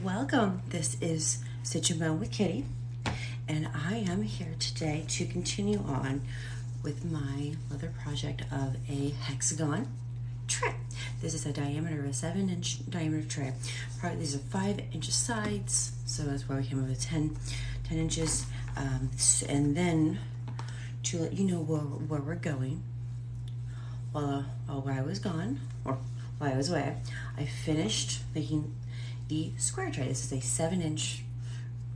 Welcome. This is Stitch and Moan with Kitti, and I am here today to continue on with my leather project of a hexagon tray. This is a diameter of a 7-inch diameter tray. These are 5-inch sides, so that's why we came up with 10 inches. And then to let you know where we're going, while I was gone, or while I was away, I finished making the square tray. This is a 7-inch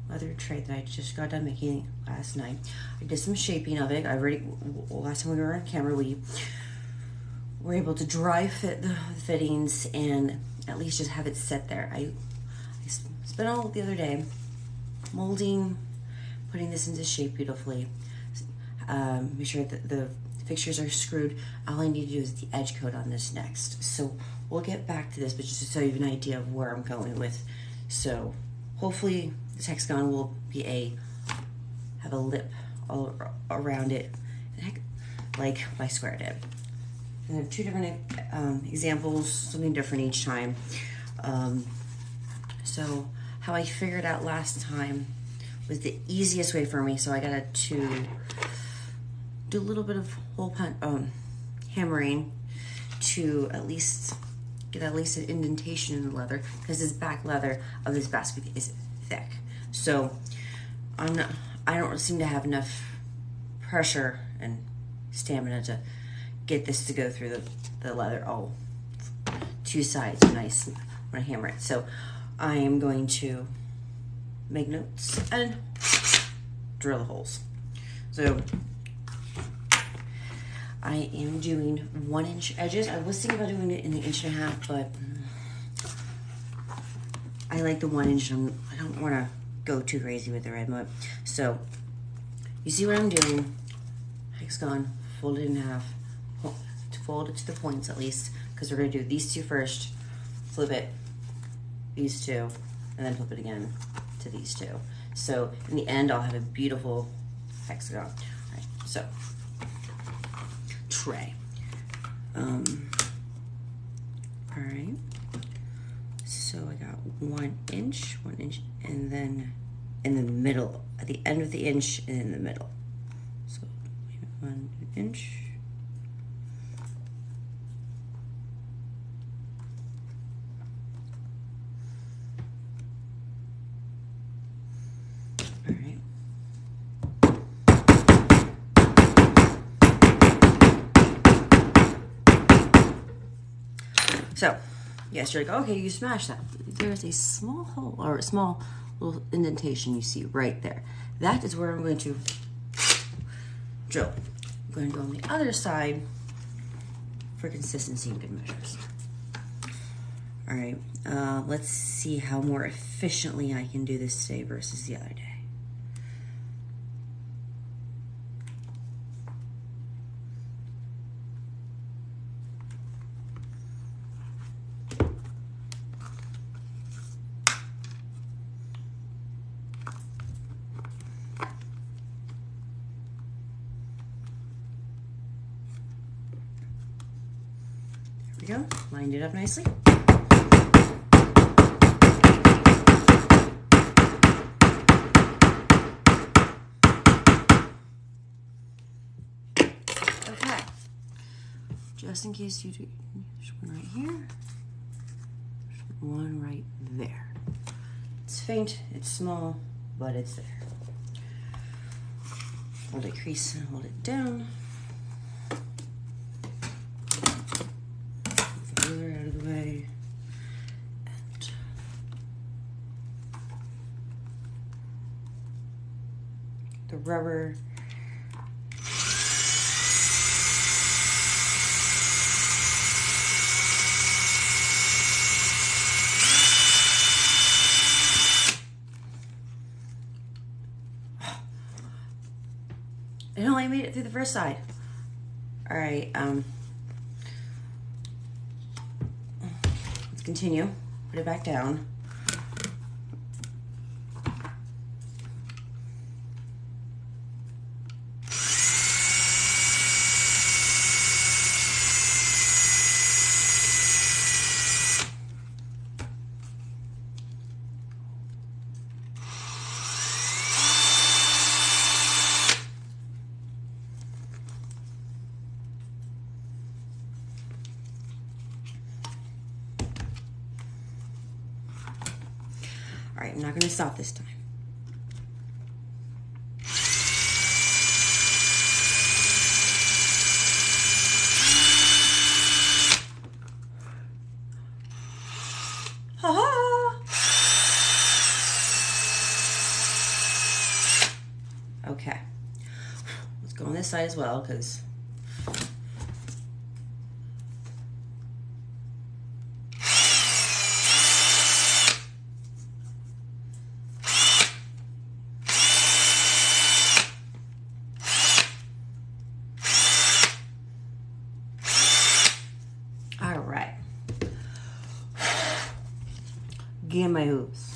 leather tray that I just got done making last night. I did some shaping of it. Last time we were on camera, we were able to dry fit the fittings and at least just have it set there. I spent all the other day molding, putting this into shape beautifully. Make sure that the fixtures are screwed. All I need to do is the edge coat on this next. So we'll get back to this, but just to so you have an idea of where I'm going with. So hopefully this hexagon will be have a lip all around it, like my square did. And I have two different examples, something different each time. So how I figured out last time was the easiest way for me. So I got to do a little bit of hole hammering to at least get an indentation in the leather, because this back leather of this basket is thick. So I don't seem to have enough pressure and stamina to get this to go through the leather all two sides nice when I hammer it. So I am going to make notes and drill the holes. So I am doing 1-inch edges. I was thinking about doing it in the 1.5 inch, but I like the 1-inch. I don't want to go too crazy with the red mud. So you see what I'm doing? Hexagon, fold it in half, fold it to the points at least, because we're going to do these two first, flip it, these two, and then flip it again to these two. So in the end, I'll have a beautiful hexagon. All right, so tray. All right, so I got 1 inch, and then in the middle, at the end of the inch and in the middle. So 1 inch. All right. So, yes, you're like, okay, you smashed that. There's a small hole, or a small little indentation you see right there. That is where I'm going to drill. I'm going to go on the other side for consistency and good measures. All right, let's see how more efficiently I can do this today versus the other day. There we go, lined it up nicely. Okay, just in case you do, there's one right here, there's one right there. It's faint, it's small, but it's there. Hold it crease and hold it down. Out of the way, and the rubber. It only made it through the first side. All right, let's continue. Put it back down. All right, I'm not going to stop this time. Okay, let's go on this side as well, because all right, get my hooves.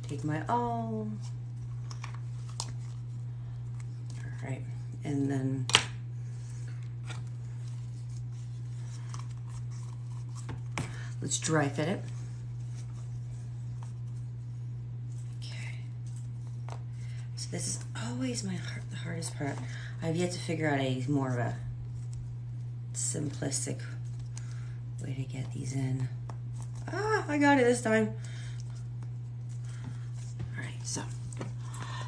Take my awl. All right, and then let's dry fit it. Okay. So this is always the hardest part. I've yet to figure out a more of a simplistic way to get these in. Ah, I got it this time. So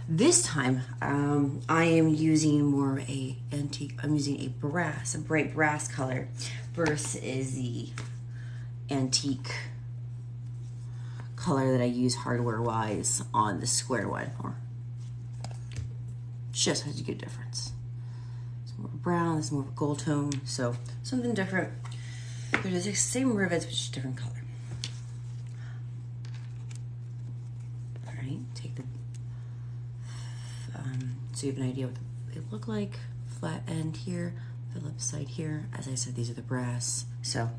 this time I am using more of a antique. I'm using a bright brass color versus the antique color that I use hardware wise on the square one. Or just has a good difference. It's more brown. It's more of a gold tone. So something different. They're the same rivets, but just different color. Take the so you have an idea what it look like. Flat end here, Phillips side here. As I said, these are the brass. So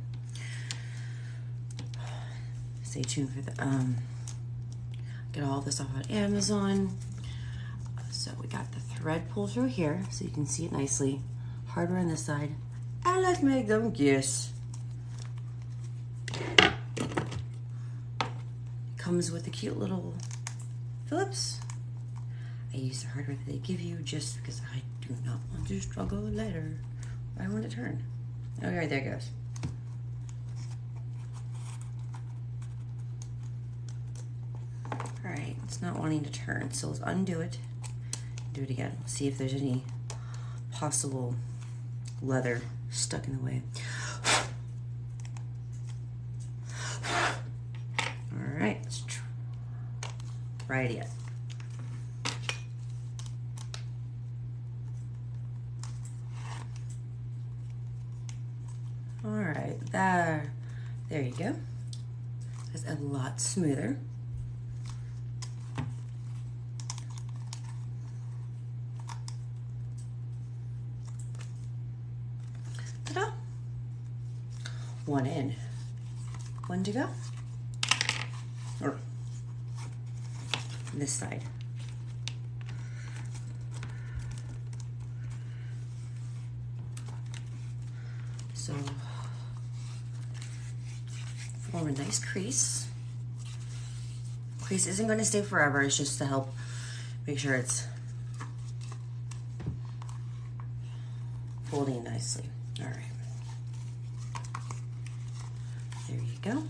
stay tuned for the get all this off on Amazon. So we got the thread pull through here, so you can see it nicely. Hardware on this side, and let's make them kiss. Comes with a cute little Phillips. I use the hardware that they give you just because I do not want to struggle later. I want to turn. Oh, right, there it goes. All right, it's not wanting to turn, so let's undo it. Do it again. See if there's any possible leather stuck in the way. All right, let's try it again. All right, there you go. It's a lot smoother. Ta-da! One in, one to go. Or this side. So form a nice crease. Crease isn't going to stay forever, it's just to help make sure it's folding nicely. All right, there you go.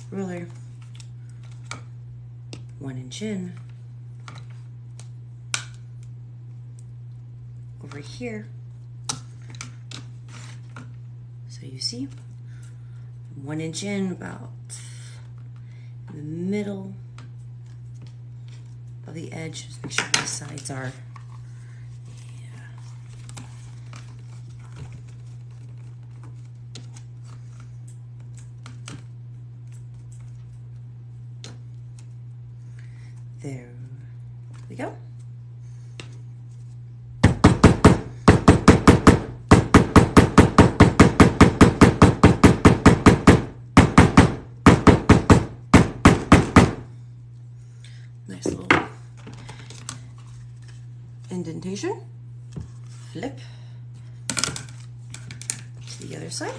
Ruler, 1 inch in, over here. So you see, 1 inch in, about in the middle of the edge. Just make sure the sides are, there we go. Nice little indentation. Flip to the other side.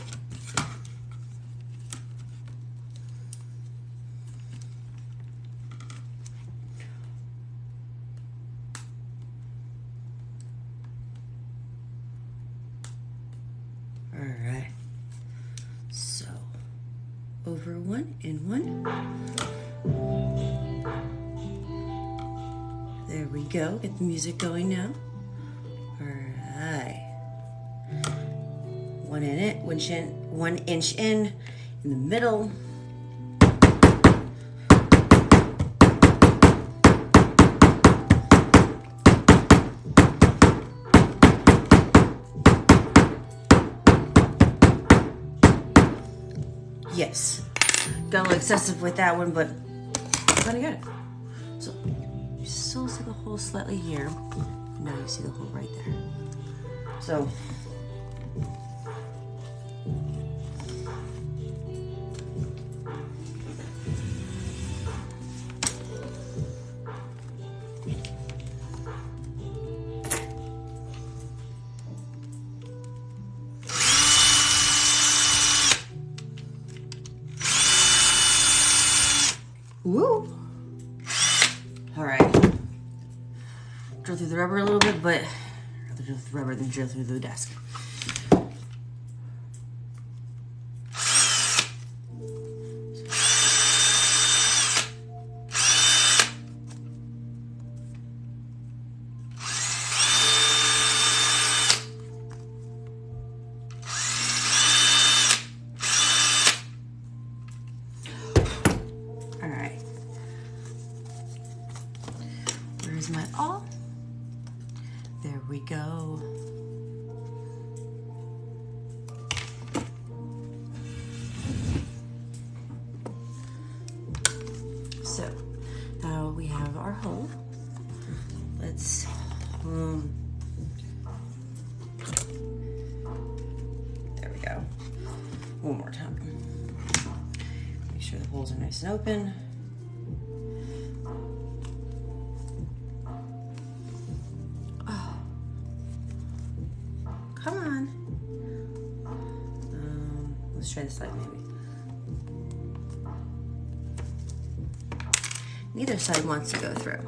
in one. There we go. Get the music going now. All right. 1 in it, 1 inch in the middle. Yes, got a little excessive with that one, but I got it. So you still see the hole slightly here. Now you see the hole right there. So woo! All right. Drill through the rubber a little bit, but I'd rather drill through the rubber than drill through the desk. Where's my awl? There we go. So now we have our hole. Let's there we go. One more time. Make sure the holes are nice and open. Come on. Let's try this side maybe. Neither side wants to go through.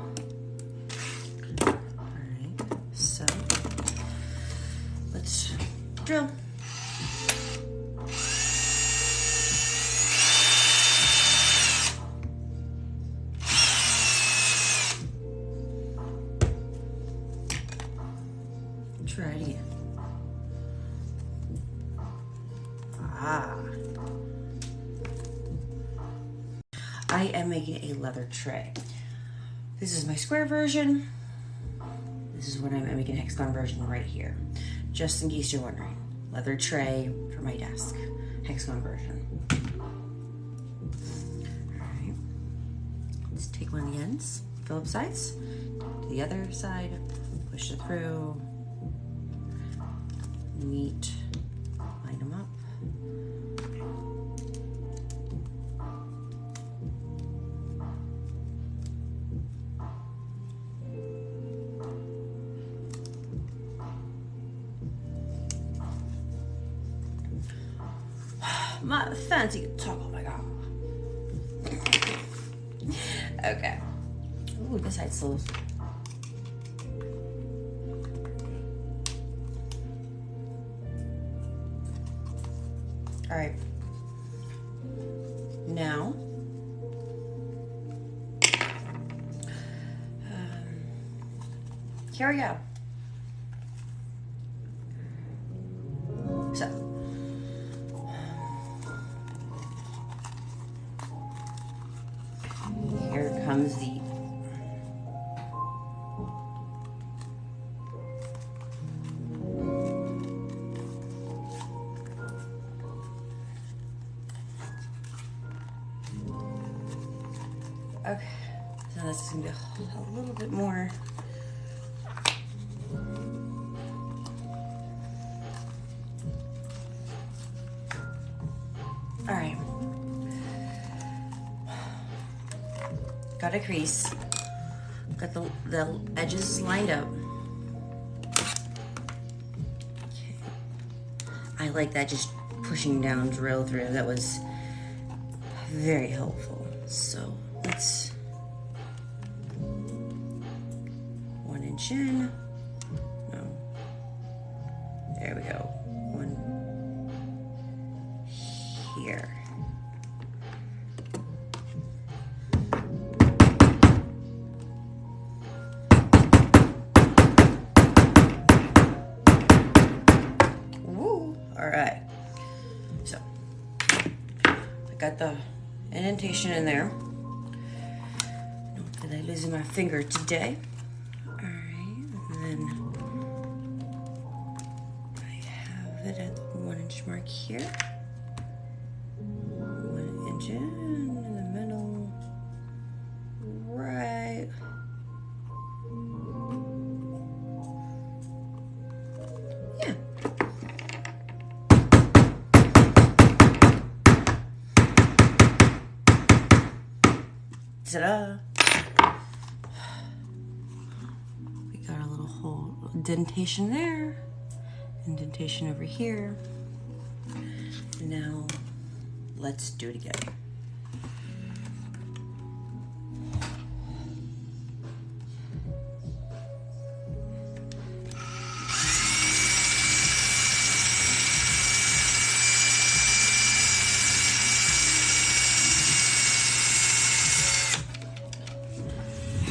Alright, so let's drill. Try it again. I am making a leather tray. This is my square version. This is what I'm making a hexagon version right here. Just in case you're wondering. Leather tray for my desk. Hexagon version. Alright. Let's take one of the ends, fill up sides, to the other side, push it through, neat, line them up. My fancy talk, oh my god. Okay. Ooh, this side's slow. All right. Now, here we go. So, here comes the okay, so this is gonna be a little bit more. All right, got a crease, got the edges lined up. Okay. I like that, just pushing down drill through. That was very helpful. So let's 1 inch in. No. There we go. One here. indentation in there. Not that I losing my finger today. Alright, and then I have it at the 1 inch mark here. 1 inch in the middle. Right. Yeah. Ta-da! We got a little hole, indentation there, indentation over here. Now, let's do it again.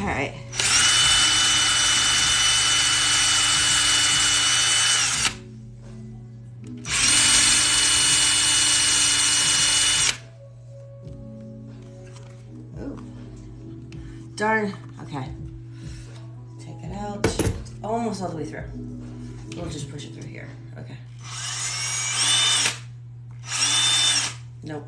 All right. Ooh. Darn. Okay. Take it out. It's almost all the way through. We'll just push it through here. Okay. Nope.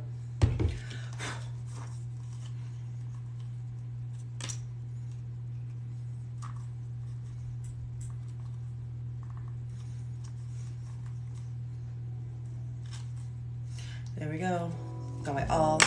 There we go. Got my all.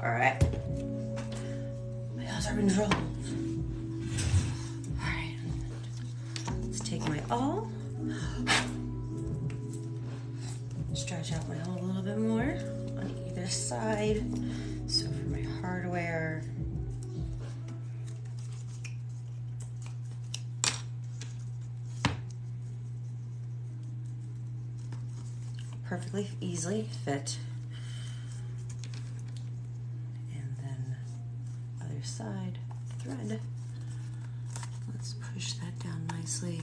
All right. My nails are been rolled. All right. Let's take my awl. Stretch out my awl a little bit more on either side. So for my hardware. Perfectly easily fit. Side thread. Let's push that down nicely.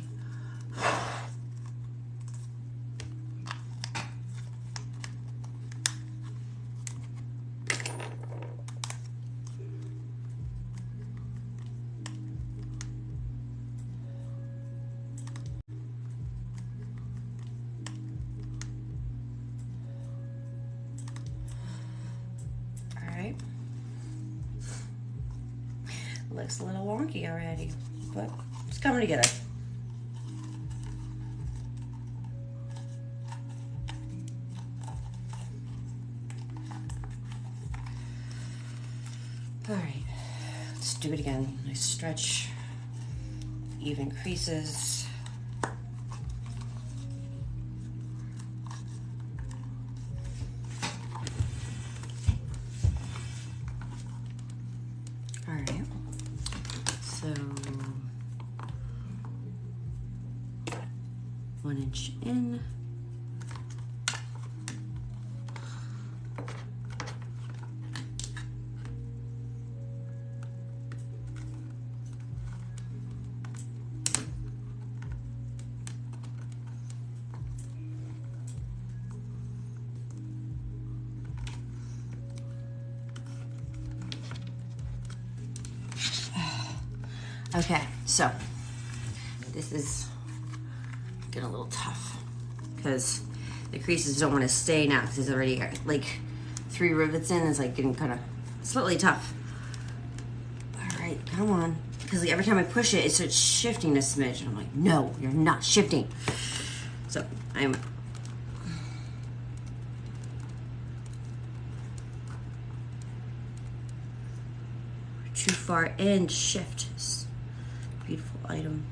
All right. Looks a little wonky already, but it's coming together. All right, let's do it again. Nice stretch, even creases. All right. So 1 inch in. Okay, so this is getting a little tough because the creases don't want to stay now because it's already like 3 rivets in. It's like getting kind of slightly tough. All right, come on. Because like every time I push it, it starts shifting a smidge. And I'm like, no, you're not shifting. So I'm too far in, shift. Beautiful item.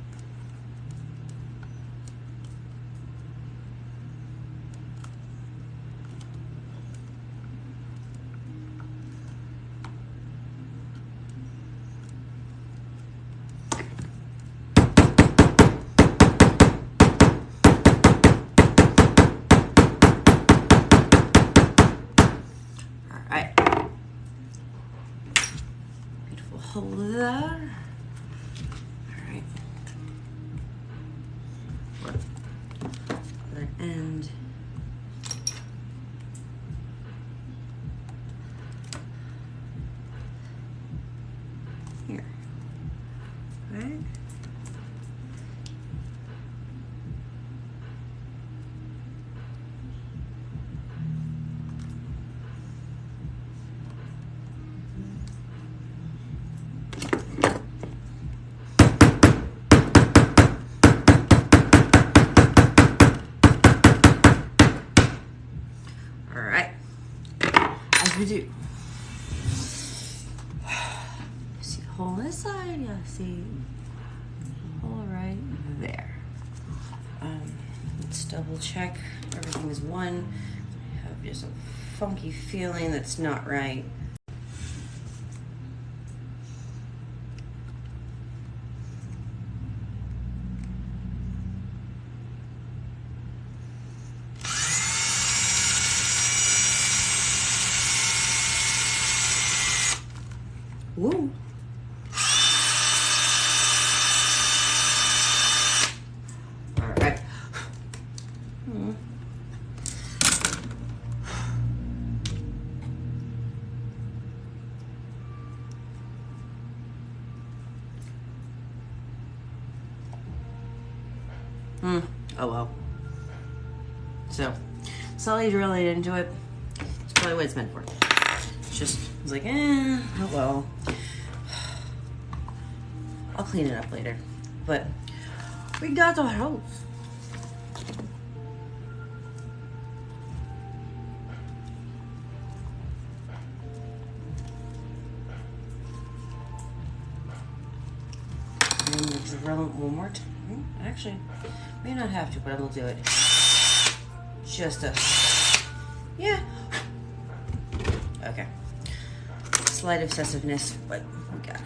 hole there. Alright. Other end. Here. Right? We do. See a hole on this side? Yeah, see a hole right there. Let's double check everything is one. I have just a funky feeling that's not right. Woo. All right. Oh well. So, Sully's really into it. It's probably what it's meant for. It's just, it's like, oh well. I'll clean it up later. But we got the house. And we'll drill it one more time. Actually, may not have to, but I will do it. Just a, yeah. Okay. Slight obsessiveness, but we got it.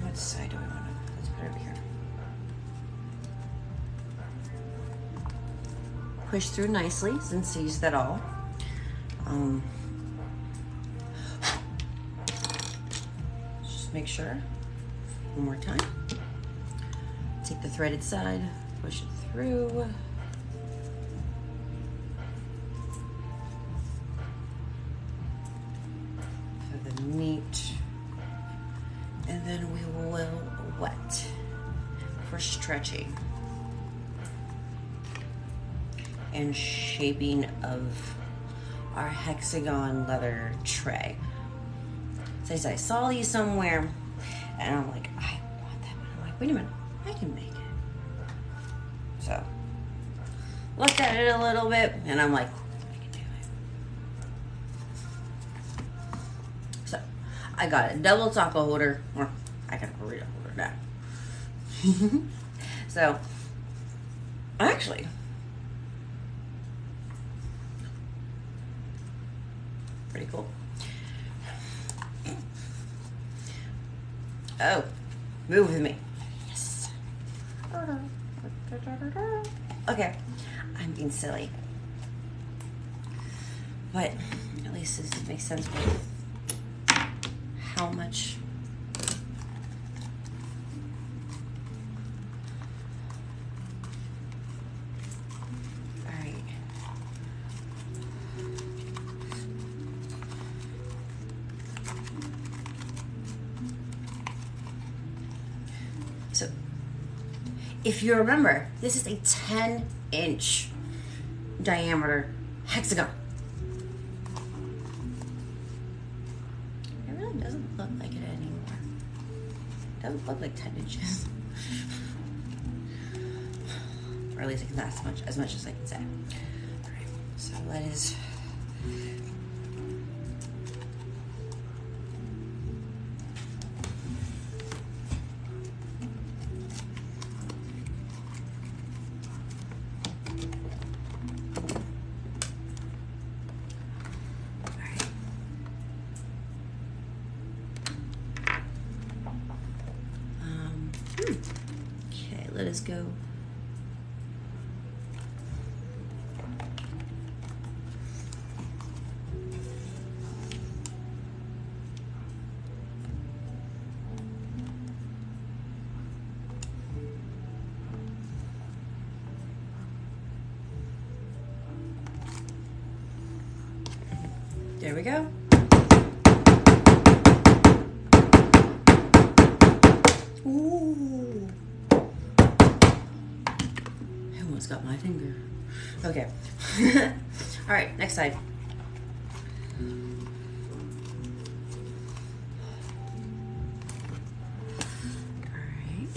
What side do we want to? Let's put it over here. Push through nicely and seize that all. Just make sure. One more time. Take the threaded side, push it through. For the meat. And then we will wet for stretching and shaping of our hexagon leather tray. So I saw these somewhere and I'm like, I want that one. I'm like, wait a minute, I can make it. So looked at it a little bit and I'm like, I can do it. So I got a double taco holder, or I got a burrito holder now. So actually, pretty cool. Oh, move with me. Yes. Okay, I'm being silly. But at least this makes sense with how much so if you remember, this is a 10-inch diameter hexagon. It really doesn't look like it anymore. It doesn't look like 10 inches. Or at least that's as much as I can say. Alright, so that is okay, let us go. we go. Ooh. I almost got my finger. Okay. All right, next side. All right.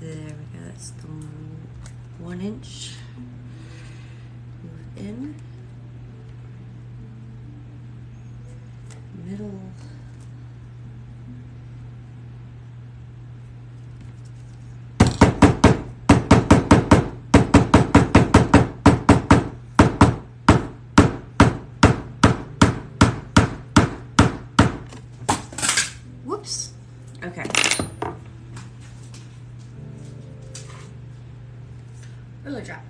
There we go. That's the 1 inch. Move in. Middle. Whoops. Okay. Ruler drop.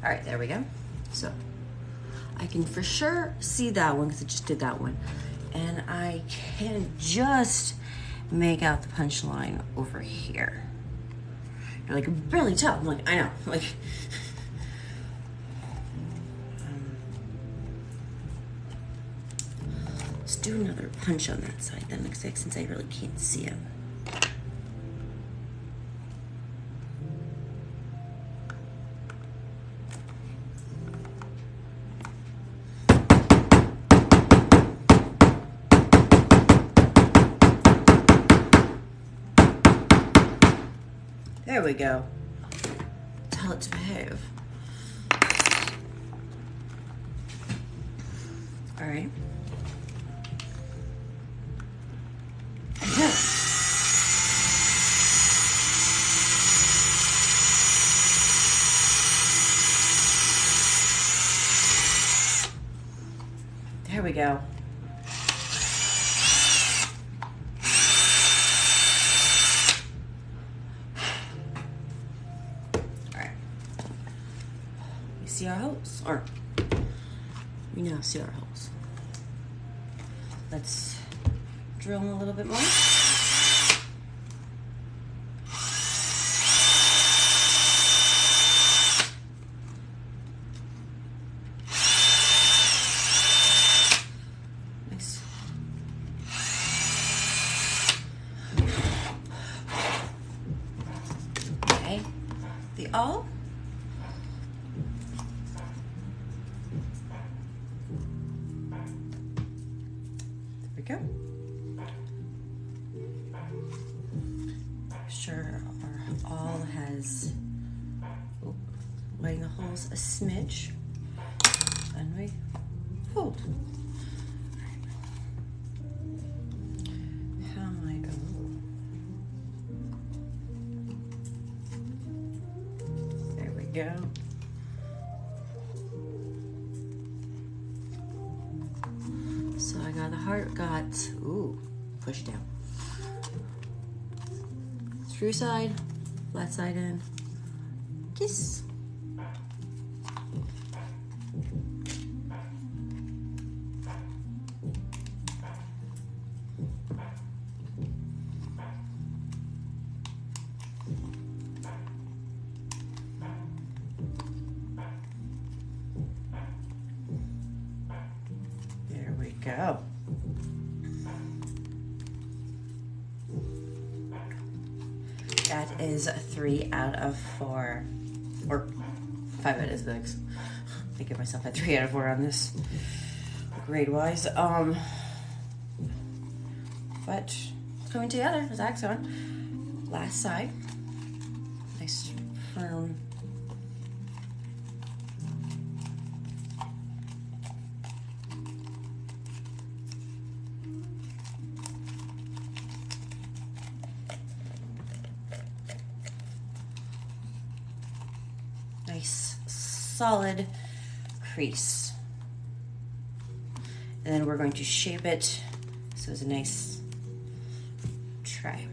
All right, there we go. So I can for sure see that one because I just did that one. And I can just make out the punch line over here. You're like, really tough. I'm like, I know. Like, let's do another punch on that side then, since I really can't see him. There we go. Tell it to behave. All right. There we go. See our holes, or we now see our holes. Let's drill them a little bit more. Nice. Okay, the awl. Go. Sure, our awl has lighting the holes a smidge, and we hold. How am I going? There we go. So I got the heart, ooh, push down. Screw side, flat side in, kiss. Go. That is a 3 out of 4, or 5 out of 6. I give myself a 3 out of 4 on this grade wise. But it's coming together as Hexagon. Last side, nice firm. Nice solid crease, and then we're going to shape it so it's a nice tray.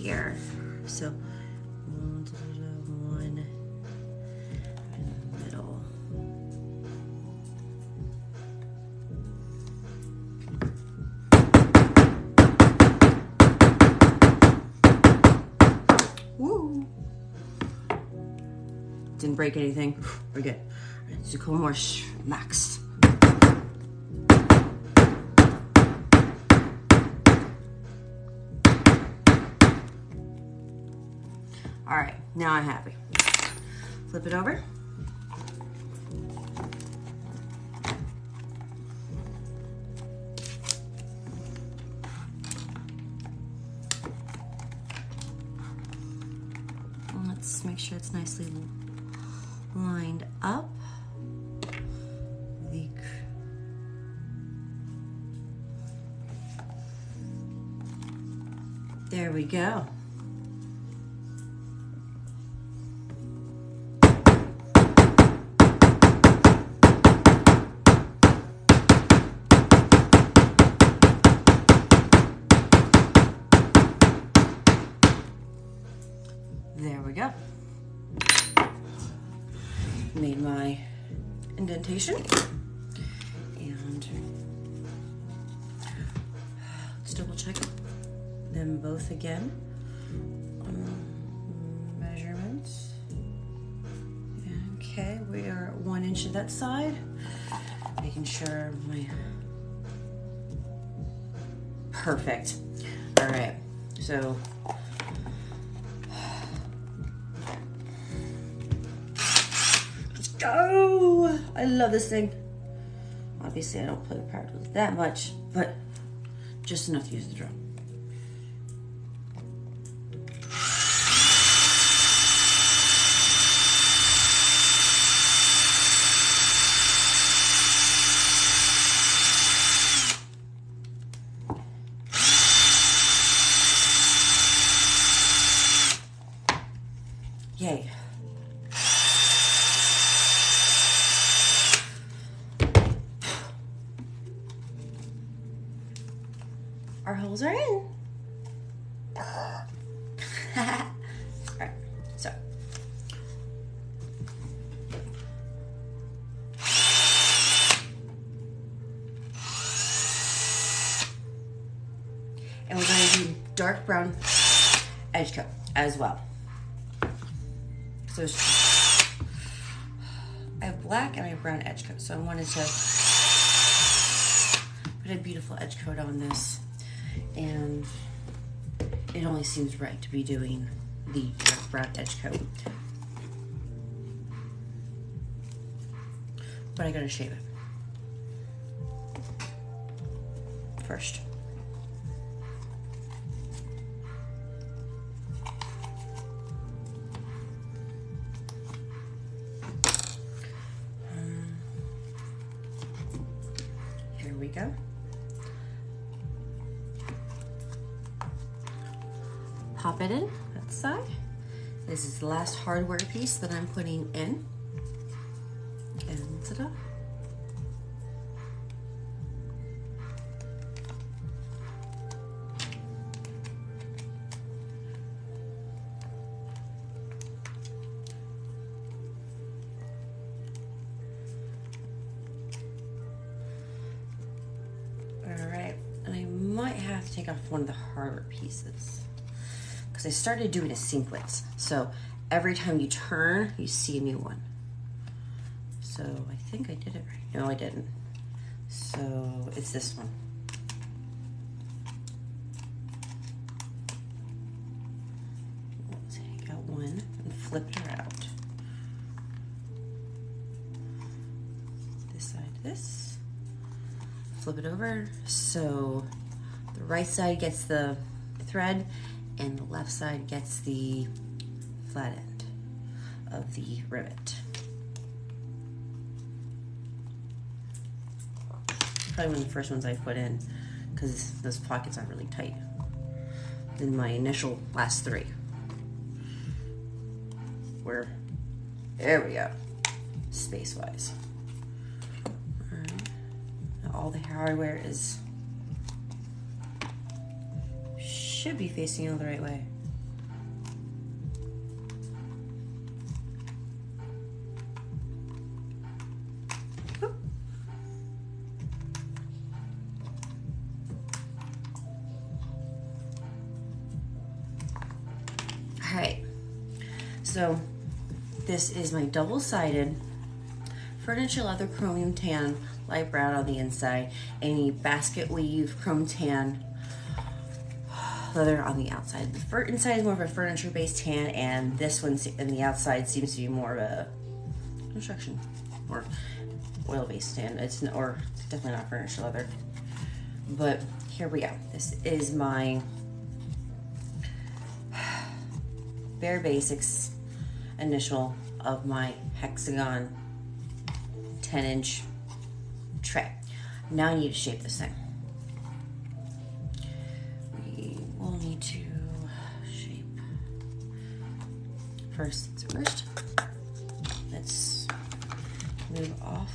here. So one in the middle. Woo! Didn't break anything. We're good. Let's do a couple more smacks. All right, now I'm happy. Flip it over. Let's make sure it's nicely lined up. There we go. There we go. Made my indentation. And let's double check them both again. Measurements. Okay, we are 1 inch to that side. Making sure my perfect. All right, so go! I love this thing. Obviously, I don't play with power tools that much, but just enough to use the drill. Yay. Our holes are in. All right, so. And we're going to do dark brown edge coat as well. So I have black and I have brown edge coat. So I wanted to put a beautiful edge coat on this. And it only seems right to be doing the dark brown edge coat. But I gotta shave it first. Here we go. Pop it in that side. This is the last hardware piece that I'm putting in. And ta-da. All right, and I might have to take off one of the hardware pieces, because I started doing a sequence. So every time you turn, you see a new one. So I think I did it right. No, I didn't. So it's this one. We'll take out one and flip it around. This side to this. Flip it over. So the right side gets the thread and the left side gets the flat end of the rivet. Probably one of the first ones I put in, because those pockets aren't really tight than my initial last three. There we go, space-wise. All right. Now all the hardware should be facing you the right way. So this is my double-sided furniture leather chromium tan, light brown on the inside, and a basket weave chrome tan leather on the outside. The inside is more of a furniture-based tan, and this one in the outside seems to be more of a construction or oil-based tan. It's definitely not furniture leather. But here we go. This is my bare basics initial of my Hexagon 10-inch tray. Now I need to shape this thing. We will need to shape first. Let's move off.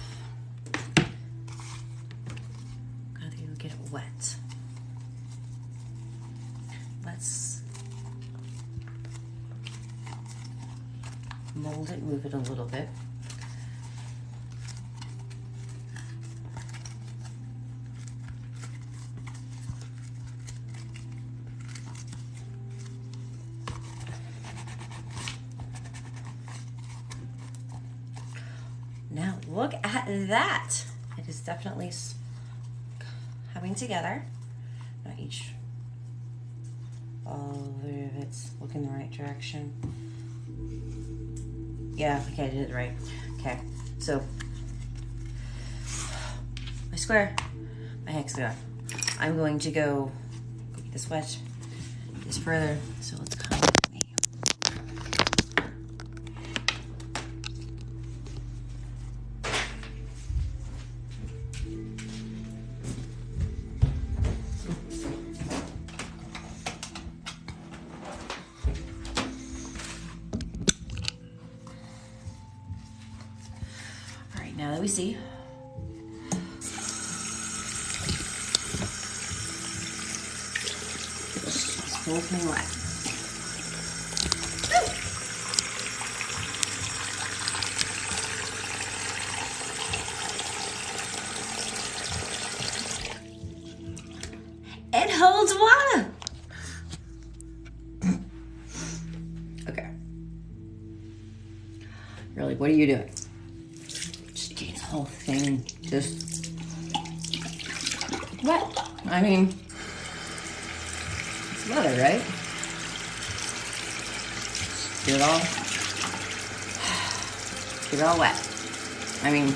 Gotta get it wet. Let's mold it, move it a little bit. Now look at that. It is definitely coming together. Now all the rivets look in the right direction. Yeah, okay, I did it right. Okay, so my square, my hexagon. I'm going to go get this wet, this further. So let's come with me. Now that we see, this whole thing wet. It holds water. Okay. Really, what are you doing? Whole thing just wet. I mean, it's leather, right? Get it all wet. I mean,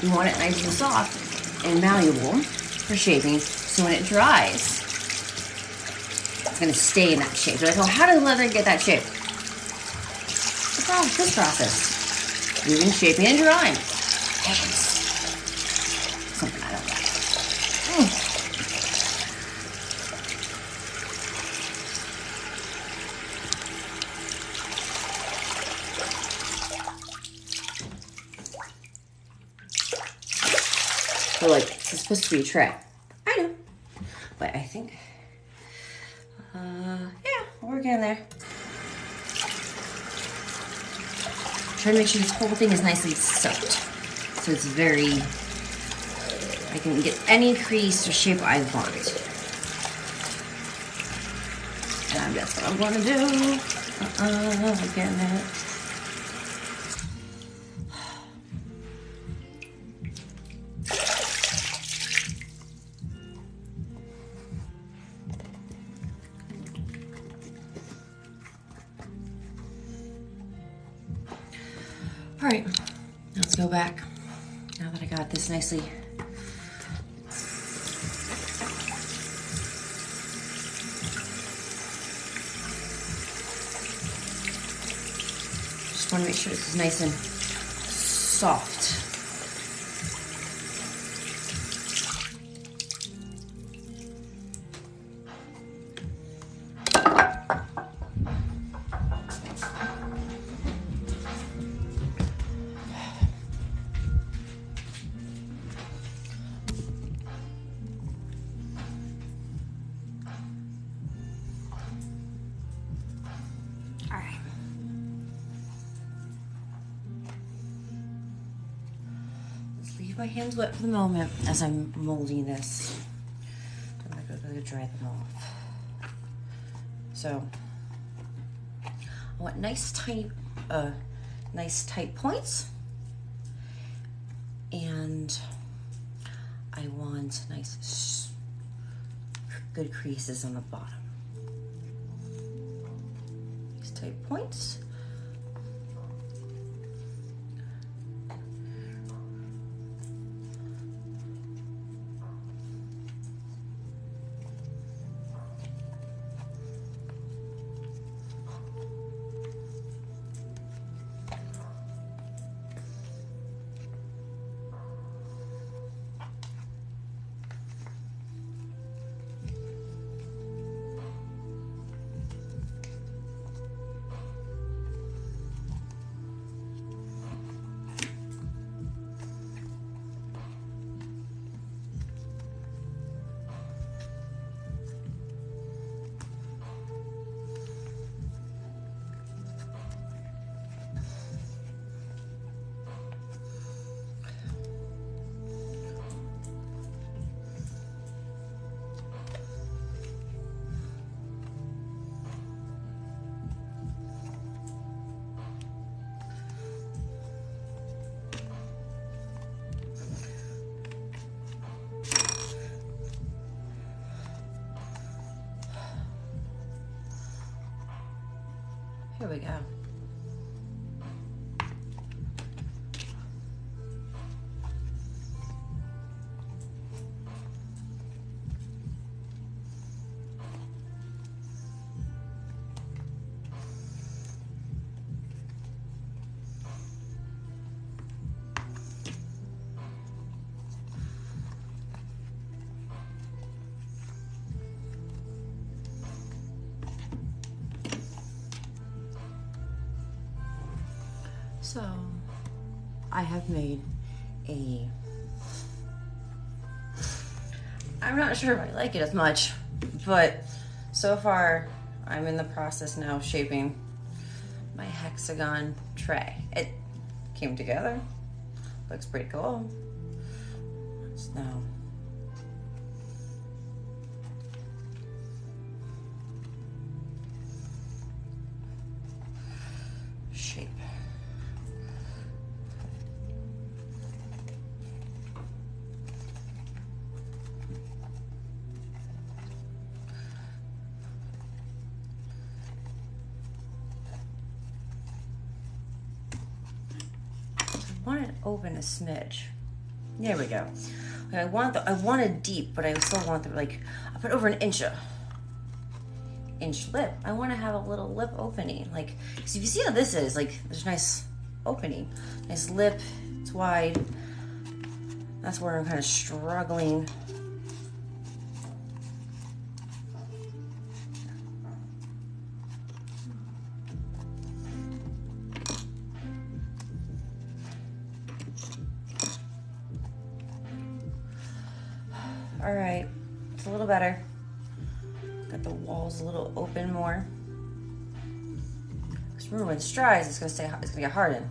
you want it nice and soft and malleable for shaping, so when it dries, it's gonna stay in that shape. You're like, oh, how does leather get that shape? This process, moving, shaping, and drying. It's something I don't like. So like, it's supposed to be a tray. I know, but I think, yeah, we're getting there. Try to make sure this whole thing is nicely soaked. So it's very, I can get any crease or shape I want. And that's what I'm gonna do. Getting it. All right, let's go back. Now that I got this nicely. Just want to make sure this is nice and soft. Leave my hands wet for the moment as I'm molding this. I'm gonna go dry them off. So I want nice tight points, and I want nice good creases on the bottom. Nice tight points. Here we go. So I have made I'm not sure if I like it as much, but so far I'm in the process now of shaping my hexagon tray. It came together, looks pretty cool. Let's now shape. I want it open a smidge. There we go. I want it deep, but I still want the I put over an inch lip. I want to have a little lip opening. So if you see how this is, there's a nice opening. Nice lip, it's wide. That's where I'm kind of struggling. All right, it's a little better. Got the walls a little open more. Because remember, when this dries, it's gonna get hardened.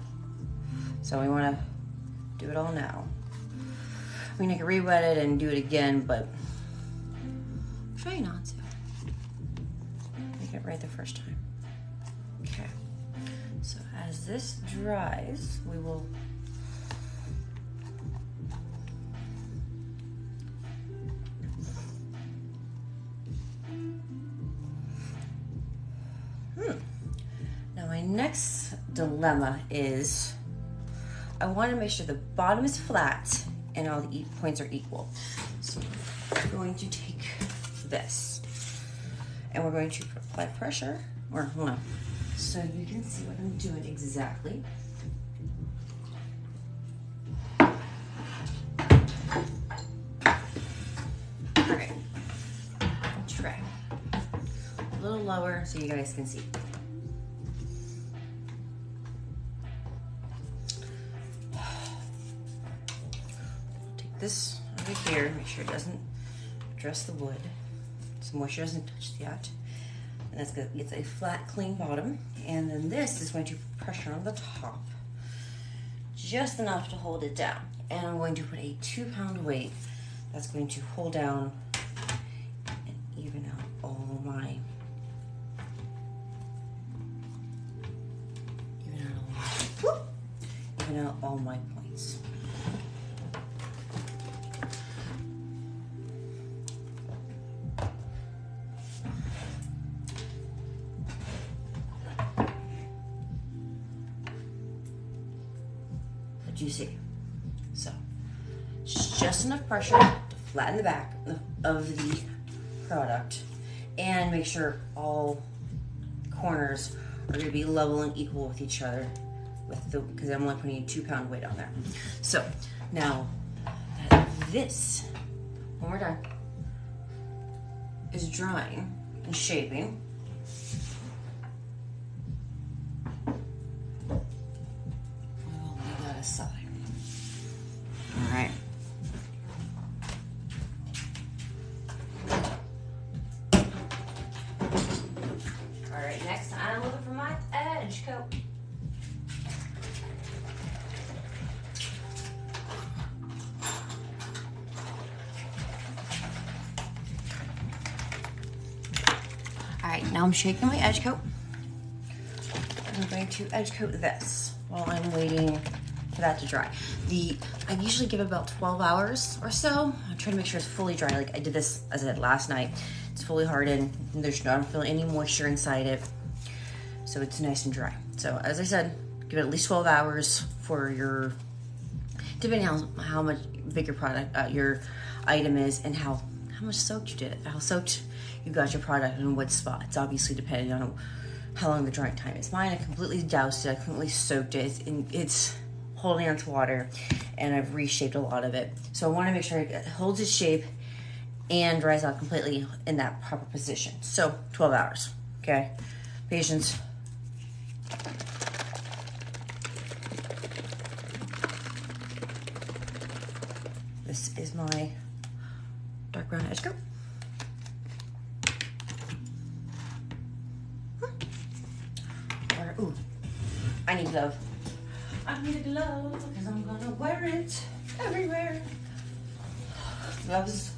So we want to do it all now. I mean, I can re-wet it and do it again, but try not to. Make it right the first time. Okay. So as this dries, we will Now my next dilemma is I want to make sure the bottom is flat and all the points are equal. So I'm going to take this and we're going to apply pressure, or hold on, so you can see what I'm doing exactly. All right, tray a little lower so you guys can see. This over here, make sure it doesn't dress the wood, so moisture doesn't touch that. And that's good. It's a flat, clean bottom. And then this is going to put pressure on the top, just enough to hold it down. And I'm going to put a 2-pound weight that's going to hold down and even out all my all my points. What do you see? So, just enough pressure to flatten the back of the product and make sure all corners are going to be level and equal with each other because I'm only putting a 2-pound weight on there. So now this, when we're done, is drying and shaping, we will leave that aside. All right. All right, next I'm looking for my edge coat. All right, now I'm shaking my edge coat. I'm going to edge coat this while I'm waiting for that to dry. I usually give it about 12 hours or so. I'm trying to make sure it's fully dry. Like I did this, as I said, last night. It's fully hardened. I don't feel any moisture inside it. So it's nice and dry. So as I said, give it at least 12 hours for your, depending on how much big your product, your item is, and how much soaked you did it, how soaked you got your product and in what spot. It's obviously depending on how long the drying time is. Mine, I completely doused it, I completely soaked it, and it's holding onto water, and I've reshaped a lot of it. So I want to make sure it holds its shape and dries out completely in that proper position. So 12 hours, okay? Patience. This is my dark brown edge coat. Ooh, I need glove. I need a glove because I'm gonna wear it everywhere. Gloves.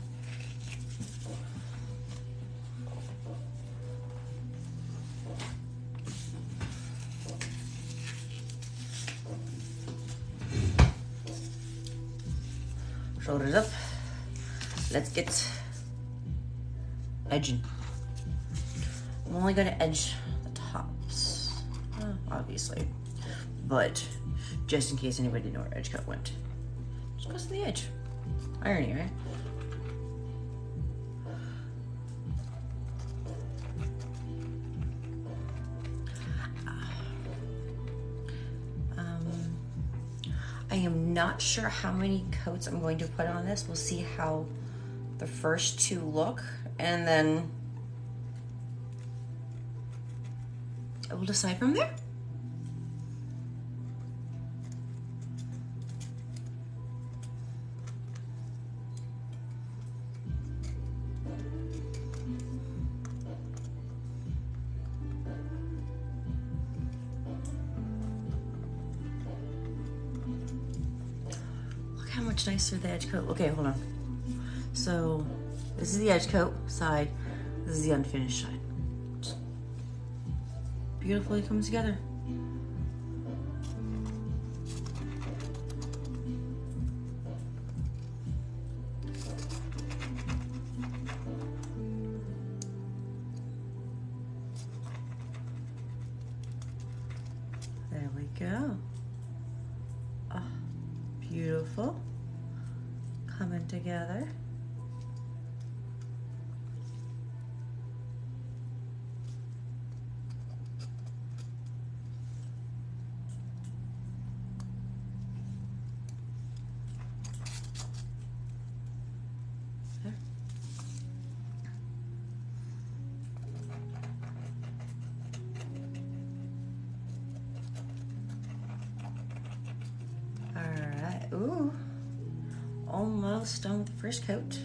Shoulders up. Let's get edging. I'm only gonna edge the tops, obviously, but just in case anybody didn't know where edge cut went, just goes to the edge. Irony, right? I am not sure how many coats I'm going to put on this. We'll see how the first two look, and then I will decide from there. Look how much nicer the edge coat. Okay, hold on. So this is the edge coat side. This is the unfinished side. Beautifully comes together. There we go. Oh, beautiful. Coming together. Ooh, almost done with the first coat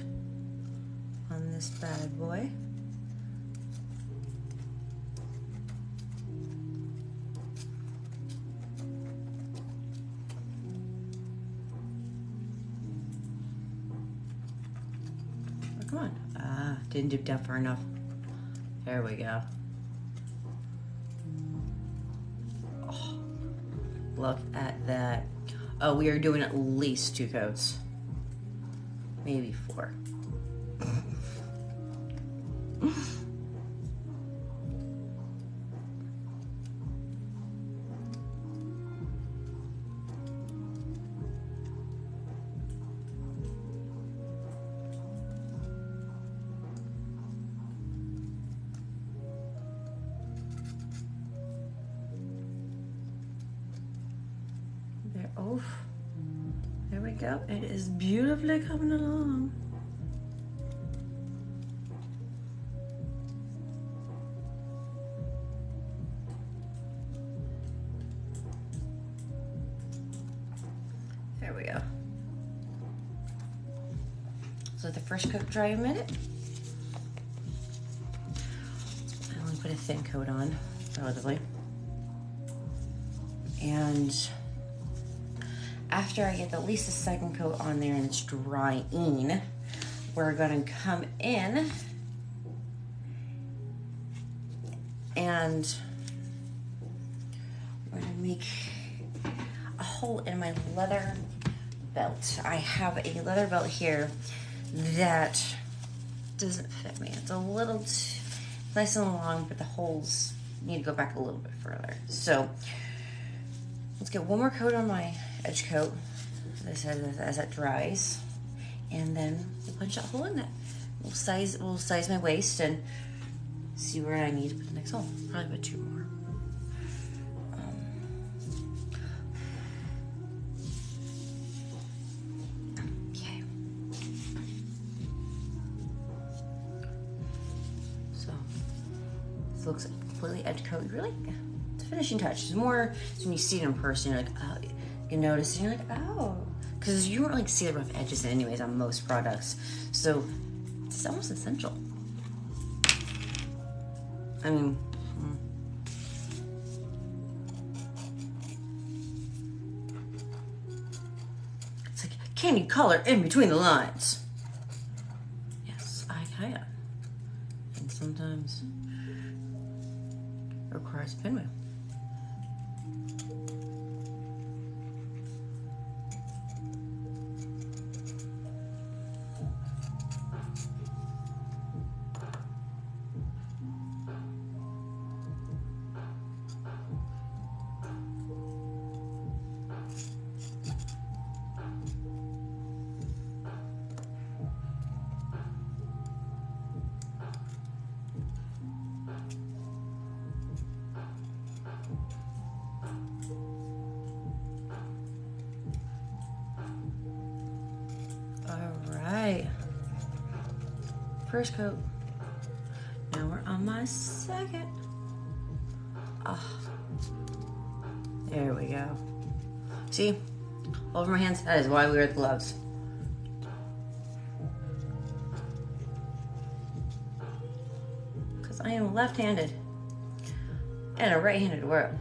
on this bad boy. Oh, come on. Didn't dip down far enough. There we go. Oh, look at that. Oh, we are doing at least 2 coats. Maybe 4. There, oh, there we go. It is beautifully coming along. There we go. So let the first coat dry a minute. I only put a thin coat on, relatively. And after I get at least the second coat on there and it's drying, we're gonna come in and we're gonna make a hole in my leather belt. I have a leather belt here that doesn't fit me. It's a little too nice and long, but the holes need to go back a little bit further. So let's get one more coat on my edge coat as that dries, and then we'll punch that hole in that. We'll size my waist and see where I need to put the next hole. Probably put 2 more. Okay. So this looks like completely edge coat. Really, it's a finishing touch. It's more so when you see it in person, you're like, oh. You notice, and you're like, oh, because you don't like see the rough edges anyways on most products, so it's almost essential. I mean, it's like, can you color in between the lines? Yes, I can, and sometimes it requires a pinwheel. First coat. Now we're on my second. Oh, there we go. See, all over my hands. That is why we wear the gloves. Because I am left-handed in a right-handed world.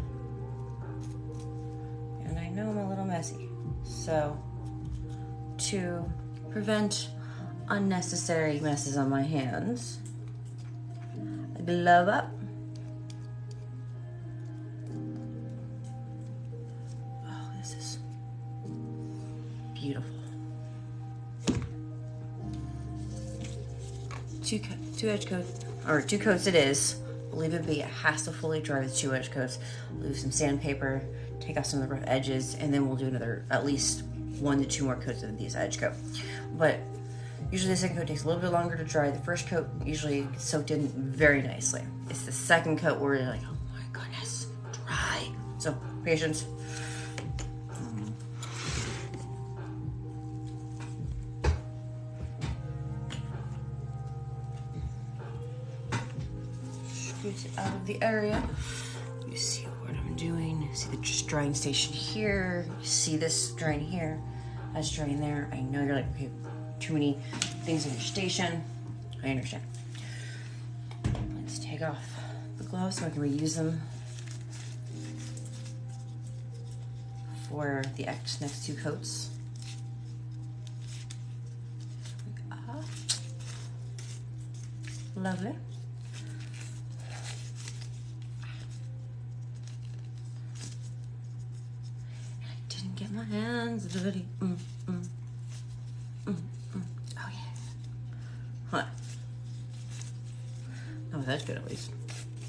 And I know I'm a little messy. So, to prevent unnecessary messes on my hands, I glove up. Oh, this is beautiful. 2 edge coats, or 2 coats it is. Leave it be. It has to fully dry with 2 edge coats. Leave some sandpaper, take off some of the rough edges, and then we'll do another at least 1 to 2 more coats of these edge coat. But usually the second coat takes a little bit longer to dry. The first coat usually gets soaked in very nicely. It's the second coat where you're like, oh my goodness, dry. So, patience. Scoot it out of the area. You see what I'm doing. You see the drying station here. You see this drying here. That's drying there. I know you're like, okay, too many things in your station. I understand. Let's take off the gloves so I can reuse them for the next 2 coats. Lovely. I didn't get my hand possibility. Oh yeah. Huh. Oh, that's good at least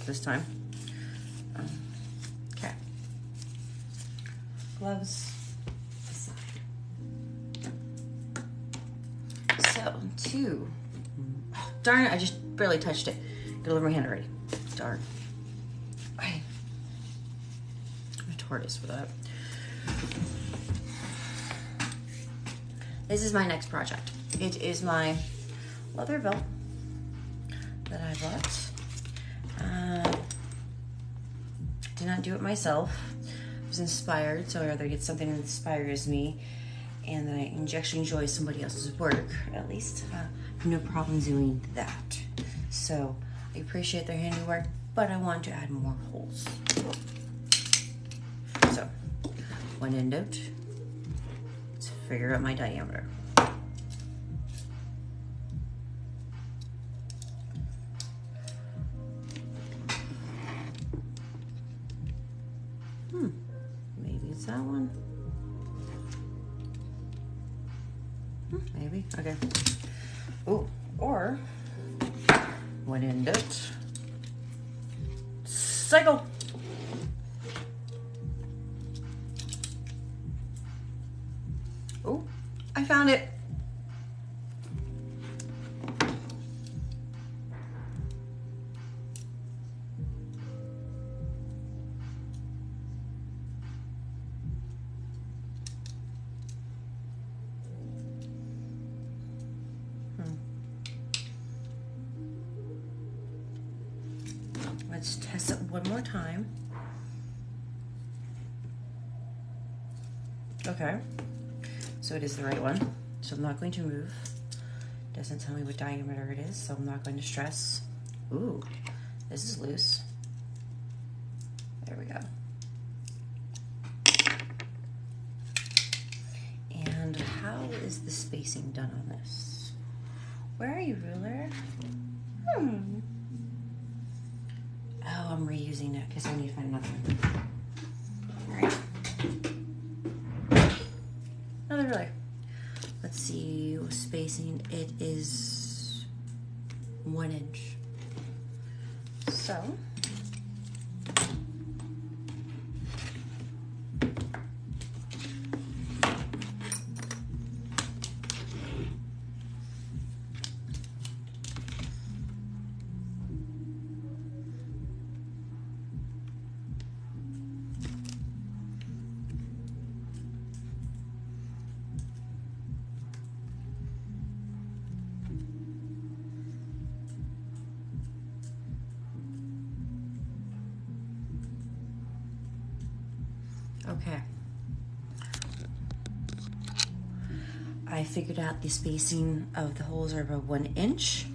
this time. Okay. Gloves aside. So, two. Oh, darn it, I just barely touched it. Get over my hand already. Darn. I'm a tortoise for that. This is my next project. It is my leather belt that I bought. Did not do it myself. I was inspired, so I'd rather get something that inspires me and that I actually enjoy somebody else's work, at least. I have no problem doing that. So I appreciate their handiwork, but I want to add more holes. So, one end out. Let's figure out my diameter. Maybe it's that one. Maybe, okay. Oh, or one end out. Cycle. Oh, I found it. Let's test it one more time. Okay, so it is the right one. So I'm not going to move. Doesn't tell me what diameter it is, so I'm not going to stress. Ooh, this is loose. There we go. And how is the spacing done on this? Where are you, ruler? Oh, I'm reusing it because I need to find another one. All right. Another ruler. Let's see, spacing. It is 1 inch. So, okay. I figured out the spacing of the holes are about 1 inch.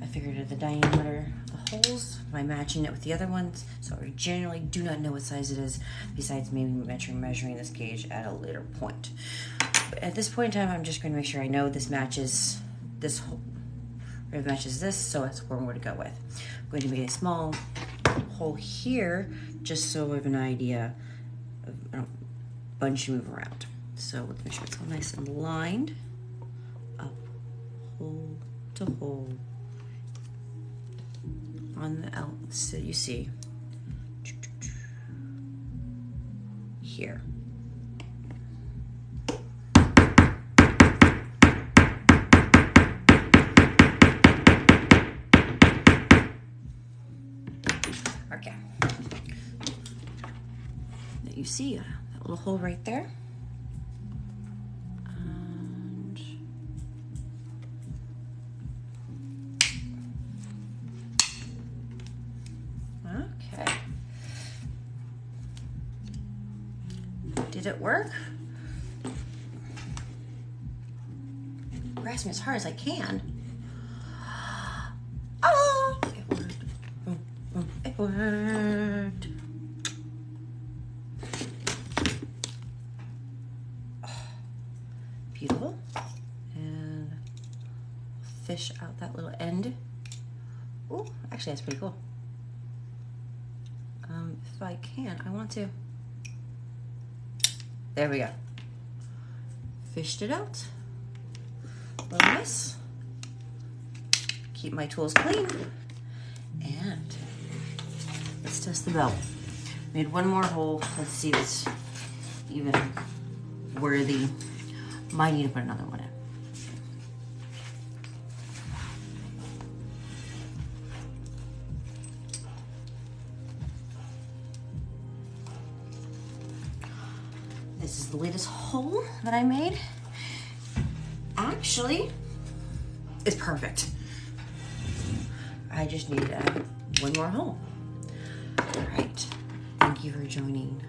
I figured out the diameter of the holes by matching it with the other ones. So I generally do not know what size it is, besides maybe measuring this gauge at a later point. But at this point in time, I'm just going to make sure I know this matches this hole. It matches this, so that's where I'm going to go with. I'm going to make a small hole here, just so I have an idea of bunch move around. So let's make sure it's all nice and lined up, hole to hole on the out. So you see here. Okay. That you see that little hole right there. And okay. Did it work? Grasp me as hard as I can. Oh, it worked. It worked. Beautiful. And fish out that little end. Oh, actually that's pretty cool. If I can, I want to. There we go. fished it out. Bonus. Keep my tools clean. And let's test the belt. Made one more hole. Let's see if it's even worthy. Might need to put another one in. This is the latest hole that I made. Actually, it's perfect. I just need to add one more hole. All right, thank you for joining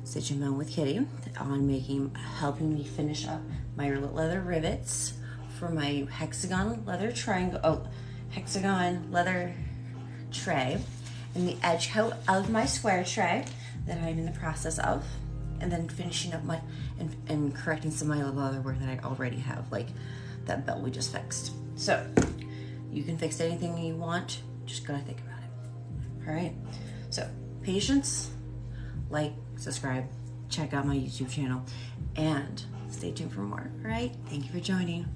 Stitch and Moan with Kitti on helping me finish up my leather rivets for my hexagon leather leather tray and the edge coat of my square tray that I'm in the process of, and then finishing up and correcting some of my leather work that I already have, like that belt we just fixed. So you can fix anything you want, just gotta think about it. All right, so patience, like, subscribe, check out my YouTube channel, and stay tuned for more. All right, thank you for joining.